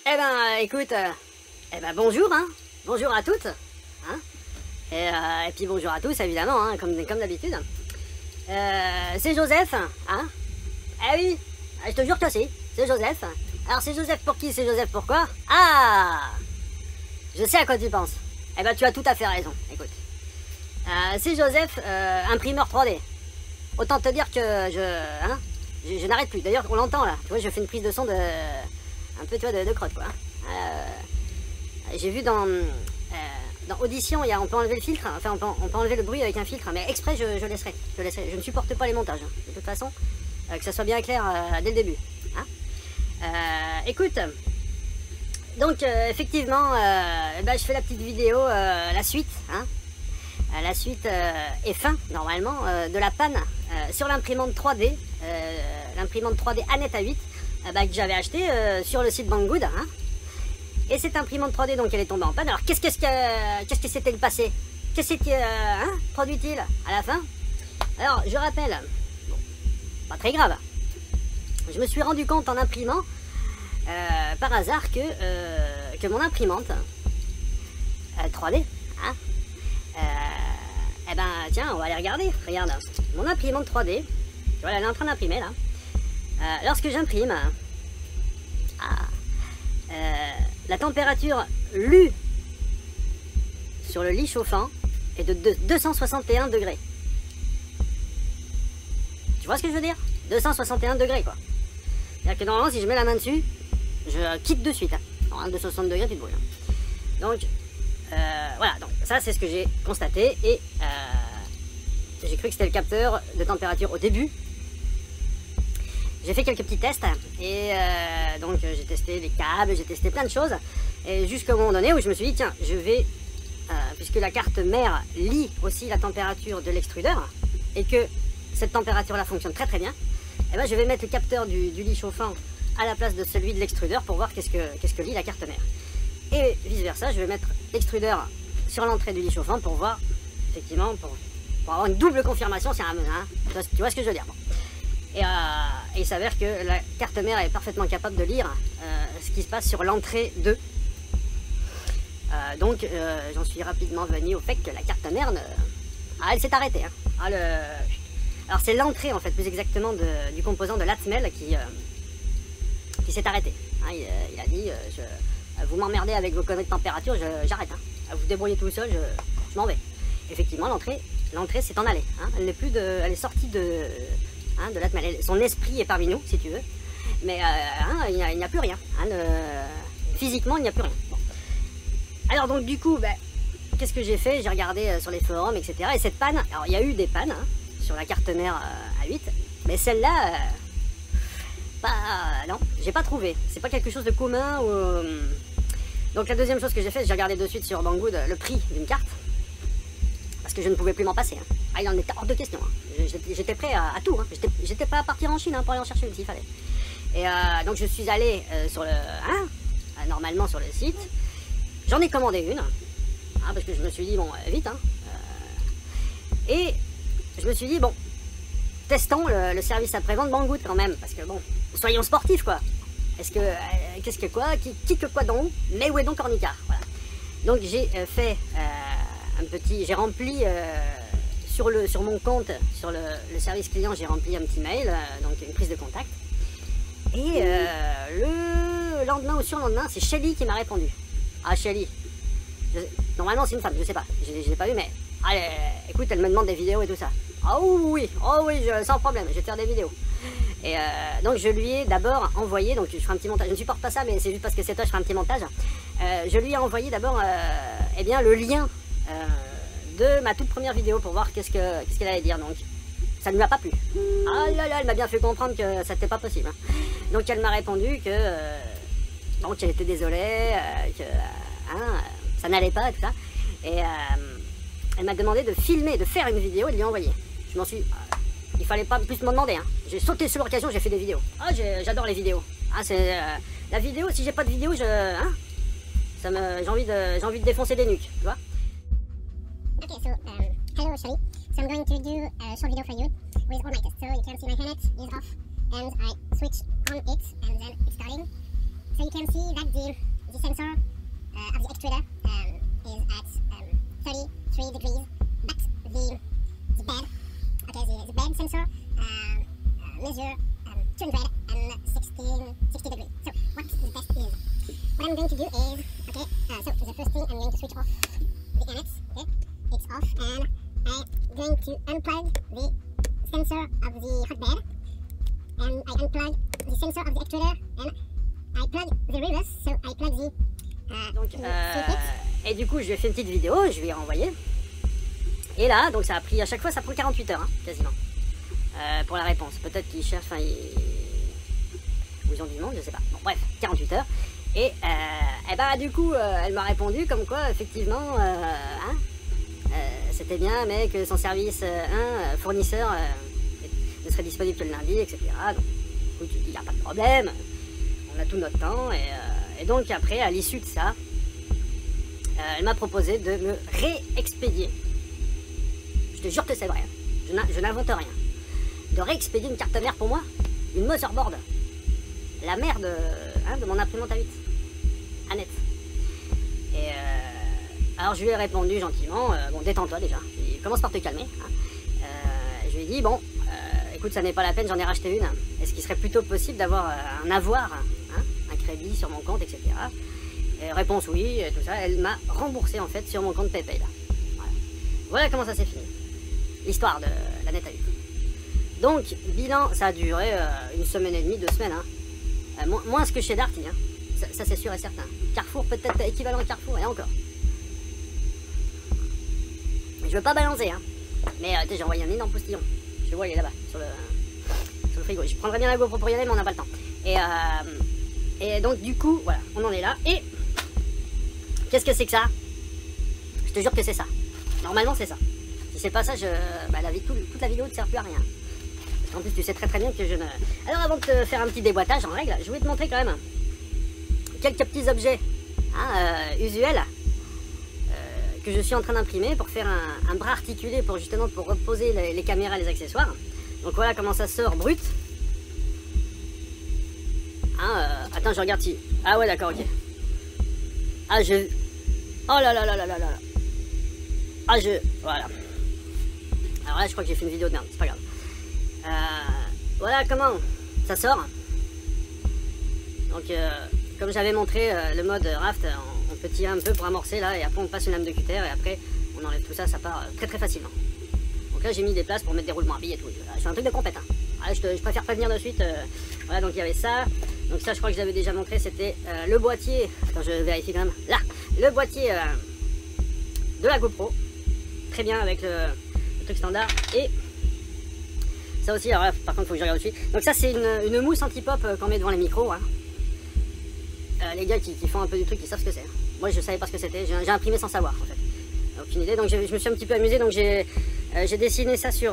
Eh ben, écoute, bonjour, hein. Bonjour à toutes, hein. Et puis bonjour à tous, évidemment, hein, comme d'habitude. C'est Joseph, hein. Eh oui, je te jure que c'est Joseph. Alors c'est Joseph pour qui, c'est Joseph pourquoi? Ah, je sais à quoi tu penses. Eh ben, tu as tout à fait raison, écoute. C'est Joseph, imprimeur 3D. Autant te dire que je n'arrête plus. D'ailleurs, on l'entend là. Tu vois, je fais une prise de son un peu, tu vois, de crotte, quoi. J'ai vu dans Audition, on peut enlever le filtre. Enfin, on peut enlever le bruit avec un filtre. Mais exprès, je laisserai. Je ne supporte pas les montages, hein, de toute façon. Que ça soit bien clair dès le début. Hein. Écoute. Donc, effectivement, je fais la petite vidéo, la suite, hein. La suite est fin, normalement, de la panne sur l'imprimante 3D, l'imprimante 3D Anet A8, que j'avais acheté sur le site Banggood, hein. Et cette imprimante 3D, donc, elle est tombée en panne. Alors, qu'est-ce que c'était le passé? Qu'est-ce qui produit-il à la fin? Alors, je rappelle, bon, pas très grave, je me suis rendu compte en imprimant, par hasard, que mon imprimante 3D, hein, tiens, on va aller regarder. Regarde, mon imprimante 3D, tu vois, elle est en train d'imprimer là. Lorsque j'imprime, la température lue sur le lit chauffant est de 261 degrés. Tu vois ce que je veux dire? 261 degrés, quoi. C'est-à-dire que normalement, si je mets la main dessus, je quitte de suite. Hein. 260 degrés, tu te brûles. Donc, voilà, donc ça c'est ce que j'ai constaté et j'ai cru que c'était le capteur de température au début. J'ai fait quelques petits tests et donc j'ai testé les câbles, j'ai testé plein de choses et jusqu'à un moment donné où je me suis dit tiens, je vais, puisque la carte mère lit aussi la température de l'extrudeur et que cette température là fonctionne très très bien, et ben je vais mettre le capteur du lit chauffant à la place de celui de l'extrudeur pour voir qu'est-ce que lit la carte mère. Et vice versa, je vais mettre l'extrudeur sur l'entrée du lit chauffant pour voir, effectivement, pour avoir une double confirmation. Tu vois ce que je veux dire. Bon. Et il s'avère que la carte mère est parfaitement capable de lire ce qui se passe sur l'entrée 2. Donc j'en suis rapidement venu au fait que la carte mère, elle s'est arrêtée. Hein. Alors c'est l'entrée, en fait, plus exactement, du composant de l'Atmel qui s'est arrêté. Hein, il a dit... vous m'emmerdez avec vos conneries de température, j'arrête. Hein. Vous débrouillez tout seul, je m'en vais. Effectivement, l'entrée s'est en allée. Hein. Elle est sortie de l'Atmel. Son esprit est parmi nous, si tu veux. Mais il n'y a plus rien. Hein, physiquement, il n'y a plus rien. Bon. Alors donc du coup, qu'est-ce que j'ai fait? J'ai regardé sur les forums, etc. Et cette panne, alors il y a eu des pannes sur la carte mère A8, mais celle-là... non, j'ai pas trouvé. C'est pas quelque chose de commun ou... Donc la deuxième chose que j'ai fait, j'ai regardé de suite sur Banggood le prix d'une carte. Parce que je ne pouvais plus m'en passer. Hein. Il en était hors de question. Hein. J'étais prêt à tout. Hein. J'étais pas à partir en Chine pour aller en chercher une s'il fallait. Et donc je suis allé sur normalement sur le site. J'en ai commandé une. Hein, parce que je me suis dit, bon, vite. Hein. Et je me suis dit, bon, testons le service après-vente Banggood quand même. Parce que bon, soyons sportifs quoi. Qu'est-ce que quoi, qui que quoi donc, mais où est donc Ornicar, voilà. Donc j'ai fait j'ai rempli sur mon compte, sur le service client, j'ai rempli un petit mail, donc une prise de contact. Et le lendemain ou surlendemain, c'est Shelly qui m'a répondu. Ah Shelly, normalement c'est une femme, je sais pas, je l'ai pas vu, mais allez, écoute, elle me demande des vidéos et tout ça. Oh oui, sans problème, je vais te faire des vidéos. Et donc je lui ai d'abord envoyé, donc je ferai un petit montage, je ne supporte pas ça mais c'est juste parce que c'est toi, je ferai un petit montage. Je lui ai envoyé d'abord le lien de ma toute première vidéo pour voir qu'est-ce qu'elle allait dire. Donc ça ne lui a pas plu. Ah là là, elle m'a bien fait comprendre que ça n'était pas possible. Donc elle m'a répondu que elle était désolée, que ça n'allait pas et tout ça. Et elle m'a demandé de filmer, de faire une vidéo et de lui envoyer. Je m'en suis... il fallait pas plus me demander. Hein. J'ai sauté sur l'occasion, j'ai fait des vidéos. Ah, j'adore les vidéos. Ah, c'est la vidéo. Si j'ai pas de vidéo, j'ai envie de défoncer des nuques, tu vois. Okay, so hello Shelly. So I'm going to do a short video for you with all my tests. So you can see my helmet is off and I switch on it and then it's starting. so you can see that the sensor of the actuator is at 33 degrees, but the bed, okay, the bed sensor measure 260 degrees. So what the best is? What I'm going to do is, okay, so the first thing I'm going to switch off the annex, okay, it's off, and I'm going to unplug the sensor of the hot bed, and I unplug the sensor of the actuator, and I plug the reverse, so I plug the donc, et du coup, je lui ai fait une petite vidéo, je lui ai renvoyé. Et là, donc ça a pris, à chaque fois, ça prend 48 heures, hein, quasiment, pour la réponse. Peut-être qu'ils cherchent, enfin, ou ils ont du monde, je sais pas. Bon, bref, 48 heures. Et bah, du coup, elle m'a répondu comme quoi, effectivement, c'était bien, mais que son service fournisseur ne serait disponible que le lundi, etc. Donc, écoute, il n'y a pas de problème, on a tout notre temps. Et donc, après, à l'issue de ça, elle m'a proposé de me réexpédier. Je te jure que c'est vrai, hein. Je n'invente rien. De réexpédier une carte mère pour moi, une motherboard, la mère de mon imprimante A8, Annette. Et alors je lui ai répondu gentiment, bon, détends-toi déjà, commence par te calmer. Hein. Je lui ai dit, bon, écoute, ça n'est pas la peine, j'en ai racheté une. Est-ce qu'il serait plutôt possible d'avoir un avoir, hein, un crédit sur mon compte, etc. Et réponse oui, et tout ça. Elle m'a remboursé en fait sur mon compte PayPal. Voilà comment ça s'est fini. L'histoire de la Net A8. Donc, bilan, ça a duré une semaine et demie, 2 semaines. Hein. Moins que chez Darty, hein. Ça c'est sûr et certain. Carrefour, peut-être équivalent à Carrefour, et encore. Je veux pas balancer, hein. Mais j'ai envoyé un énorme postillon. Je le vois, il est là-bas, sur le frigo. Je prendrais bien la GoPro pour y aller, mais on n'a pas le temps. Et donc, du coup, voilà, on en est là. Et qu'est-ce que c'est que ça? Je te jure que c'est ça. Normalement, c'est ça. Si c'est pas ça, toute la vidéo ne sert plus à rien. Parce qu'en plus, tu sais très bien que je ne... Alors, avant de te faire un petit déboîtage en règle, je voulais te montrer quand même quelques petits objets usuels que je suis en train d'imprimer pour faire un bras articulé pour justement pour reposer les caméras et les accessoires. Donc voilà comment ça sort brut. Attends, je regarde si... Ah ouais, d'accord, ok. Oh là là là là là là. Voilà. Alors là, je crois que j'ai fait une vidéo de merde, c'est pas grave. Voilà comment ça sort. Donc, comme j'avais montré le mode raft, on peut tirer un peu pour amorcer là, et après on passe une lame de cutter, et après on enlève tout ça, ça part très très facilement. Donc là, j'ai mis des places pour mettre des roulements à billes et tout. Je fais un truc de compète. Hein. Voilà, je préfère prévenir de suite. Voilà, donc il y avait ça. Donc ça, je crois que je l'avais déjà montré, c'était le boîtier. Attends, je vérifie quand même. Là, le boîtier de la GoPro. Très bien avec le truc standard. Et ça aussi, alors là, par contre, il faut que je regarde dessus. Donc ça, c'est une mousse anti-pop qu'on met devant les micros. Hein. Les gars qui font un peu du truc, ils savent ce que c'est. Hein. Moi, je savais pas ce que c'était. J'ai imprimé sans savoir, en fait. Aucune idée. Donc je me suis un petit peu amusé. Donc j'ai dessiné ça sur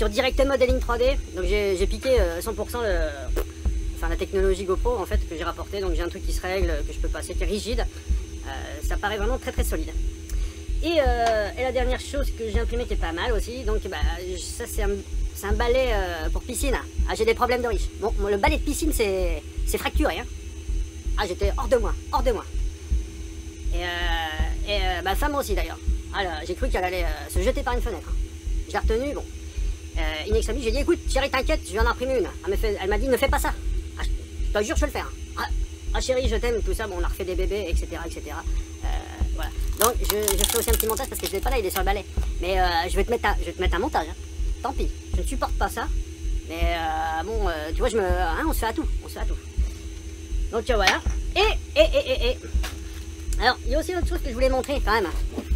Direct Mode et ligne 3D. Donc j'ai piqué 100% la technologie GoPro en fait que j'ai rapporté. Donc j'ai un truc qui se règle, que je peux passer, qui est rigide. Ça paraît vraiment très très solide. Et la dernière chose que j'ai imprimé qui est pas mal aussi, donc ça c'est un balai pour piscine. Ah, j'ai des problèmes de riche. Bon, le balai de piscine c'est fracturé. Hein. Ah, j'étais hors de moi. Et ma femme aussi d'ailleurs. Ah, j'ai cru qu'elle allait se jeter par une fenêtre. Hein. Je l'ai retenue, bon. In extremis, j'ai dit écoute, chérie, t'inquiète, je vais en imprimer une. Elle m'a dit ne fais pas ça. Ah, je te jure, je vais le faire. Ah chérie, je t'aime, tout ça, bon, on a refait des bébés, etc. Voilà. Donc je ferai aussi un petit montage parce que je l'ai pas là, il est sur le balai. Mais je vais te mettre un montage. Hein. Tant pis, je ne supporte pas ça. Mais bon, tu vois, on se fait à tout. Donc voilà. Et alors, il y a aussi autre chose que je voulais montrer quand même,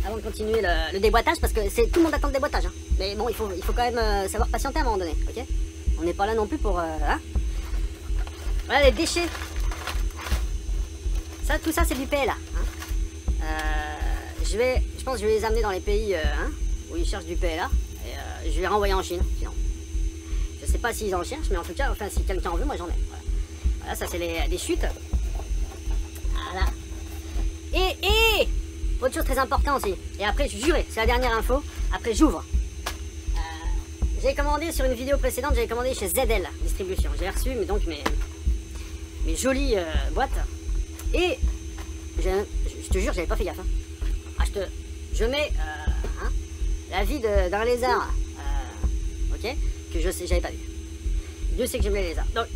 avant de continuer le déboîtage, parce que tout le monde attend le déboîtage. Hein. Mais bon, il faut quand même savoir patienter à un moment donné, ok? On n'est pas là non plus pour... hein. Voilà les déchets. Tout ça c'est du PLA. Hein. Je pense que je vais les amener dans les pays où ils cherchent du PLA. Et je vais les renvoyer en Chine, sinon. Je sais pas s'ils en cherchent, mais en tout cas, enfin, si quelqu'un en veut, moi j'en ai. Voilà, ça c'est les chutes. Voilà. Et autre chose très importante aussi. Et après, je jurais, c'est la dernière info. Après, j'ouvre. J'ai commandé sur une vidéo précédente, j'avais commandé chez ZL Distribution. J'ai reçu, mais donc mais jolie boîte. Et je te jure, j'avais pas fait gaffe. Hein. Ah, je mets hein, la vie d'un lézard, ok, que je sais, j'avais pas vu. Dieu sait que j'aime les lézards. Donc,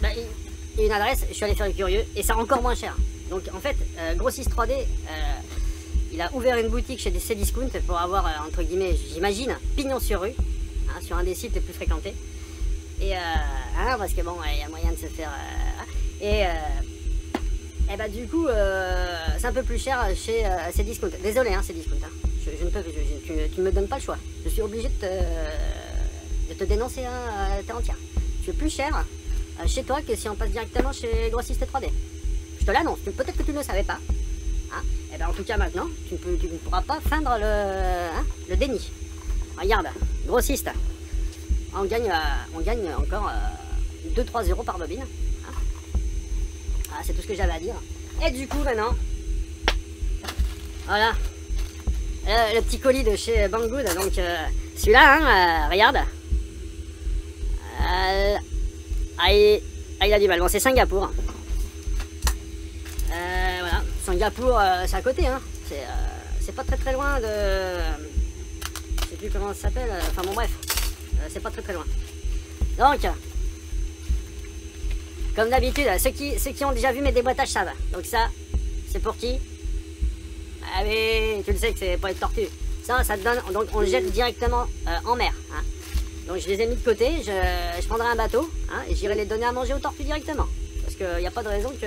bah, il y a une adresse, je suis allé faire le curieux, et c'est encore moins cher. Donc en fait, Grossiste 3D, il a ouvert une boutique chez des Cdiscount pour avoir, entre guillemets, j'imagine, pignon sur rue, hein, sur un des sites les plus fréquentés. Et hein, parce que bon, il y a moyen de se faire... et bah du coup, c'est un peu plus cher chez Cdiscount. Désolé, hein, Cdiscount. Hein. Je ne peux, tu ne me donnes pas le choix. Je suis obligé de te dénoncer à terre entière. Tu es plus cher chez toi que si on passe directement chez Grossiste 3D. Je te l'annonce. Peut-être que tu ne le savais pas. Hein. Et ben en tout cas maintenant, tu ne pourras pas feindre le déni. Regarde, Grossiste. On gagne encore 2-3 euros par bobine. Hein. Ah, c'est tout ce que j'avais à dire. Et du coup maintenant, voilà, le petit colis de chez Banggood. Donc celui-là, hein, regarde. Il a du mal. Bon, c'est Singapour. Voilà, Singapour, c'est à côté. Hein. C'est pas très loin de... Je sais plus comment ça s'appelle. Enfin bon, bref. C'est pas très loin. Donc, comme d'habitude, ceux qui ont déjà vu mes déboîtages savent. Donc ça, c'est pour qui? Ah mais tu le sais que c'est pas une tortue. Ça te donne... Donc on le jette directement en mer. Hein. Donc je les ai mis de côté, je prendrai un bateau, hein, et j'irai les donner à manger aux tortues directement. Parce qu'il n'y a pas de raison que...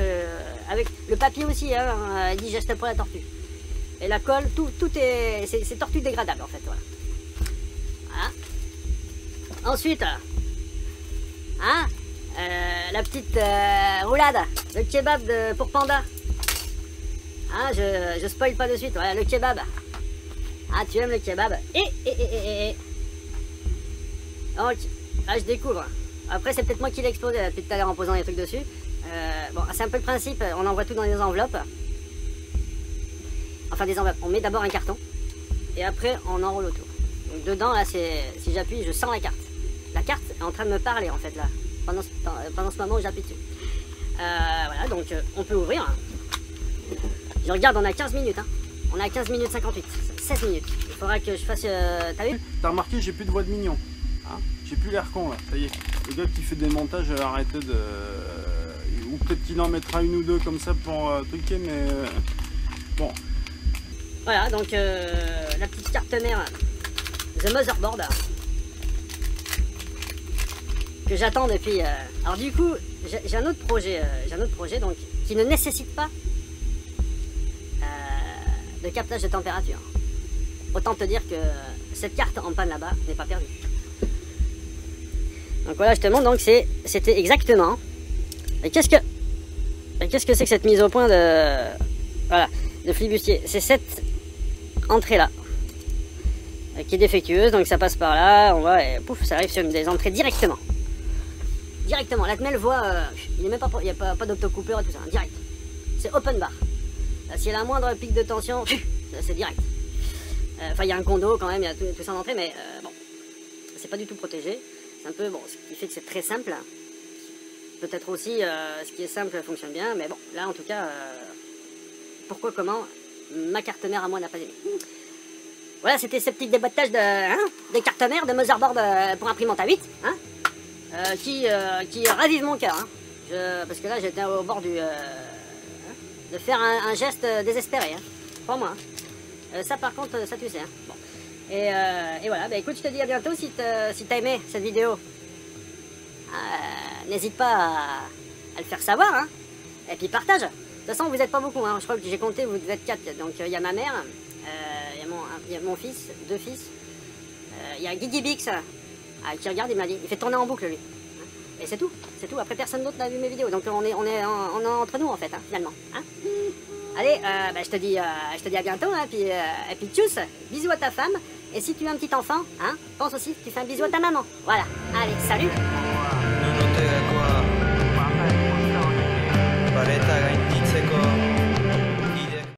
Avec le papier aussi, hein, il digeste pas la tortue. Et la colle, tout est... C'est tortue dégradable en fait, voilà. Voilà. Ensuite, hein, la petite roulade, le kebab pour panda. Hein, je spoil pas de suite, voilà, le kebab. Ah, tu aimes le kebab. Et. Donc, là je découvre. Après, c'est peut-être moi qui l'ai explosé depuis tout à l'heure en posant des trucs dessus. Bon, c'est un peu le principe, on envoie tout dans des enveloppes. Enfin, des enveloppes. On met d'abord un carton. Et après, on enroule autour. Donc, dedans, là, si j'appuie, je sens la carte. La carte est en train de me parler, en fait, là. Pendant ce moment où j'appuie dessus. Voilà, donc, on peut ouvrir. Je regarde, on a 15 minutes. Hein. On a 15 minutes 58. 16 minutes. Il faudra que je fasse... T'as vu? T'as remarqué, j'ai plus de voix de mignon. Hein, j'ai plus l'air con là, ça y est. Le gars qui fait des montages a arrêté de... Ou peut-être qu'il en mettra une ou deux comme ça pour truquer, mais... Bon. Voilà, donc la petite carte mère, The Motherboard, que j'attends depuis... Alors du coup, j'ai un autre projet, donc, qui ne nécessite pas de captage de température. Autant te dire que cette carte en panne là-bas n'est pas perdue. Donc voilà, je te montre, donc c'était exactement... Et qu'est-ce que c'est que cette mise au point de... Voilà, de flibustier? C'est cette entrée-là, qui est défectueuse, donc ça passe par là, on voit, et pouf, ça arrive sur des entrées directement. Directement, la semelle voit... il n'y a pas d'optocoupeur et tout ça, hein, direct. C'est open bar. S'il y a la moindre pic de tension, c'est direct. Enfin, il y a un condo quand même, il y a tout ça en entrée, mais bon, c'est pas du tout protégé. C'est un peu, bon, ce qui fait que c'est très simple. Peut-être aussi, ce qui est simple fonctionne bien, mais bon, là en tout cas, pourquoi, comment, ma carte mère à moi n'a pas aimé. Voilà, c'était ce petit déboîtage de carte mère, de motherboard pour imprimante à 8, hein, qui ravive mon cœur. Hein. Parce que là, j'étais au bord de faire un geste désespéré, hein, pour moi. Ça par contre, ça tu sais. Hein. Bon. Et voilà, bah écoute, je te dis à bientôt. Si t'as aimé cette vidéo, n'hésite pas à le faire savoir, hein. Et puis partage. De toute façon, vous n'êtes pas beaucoup, hein. Je crois que j'ai compté, vous devez être 4. Donc il y a ma mère, il y a mon fils, 2 fils, il y a Guigui Bix qui regarde, il m'a dit, il fait tourner en boucle lui. Et c'est tout, après personne d'autre n'a vu mes vidéos, donc on est entre nous en fait, hein, finalement. Hein. Allez, bah, je te dis à bientôt, hein, et puis tchuss, bisous à ta femme, et si tu as un petit enfant, hein, pense aussi que tu fais un bisou à ta maman. Voilà, allez, salut.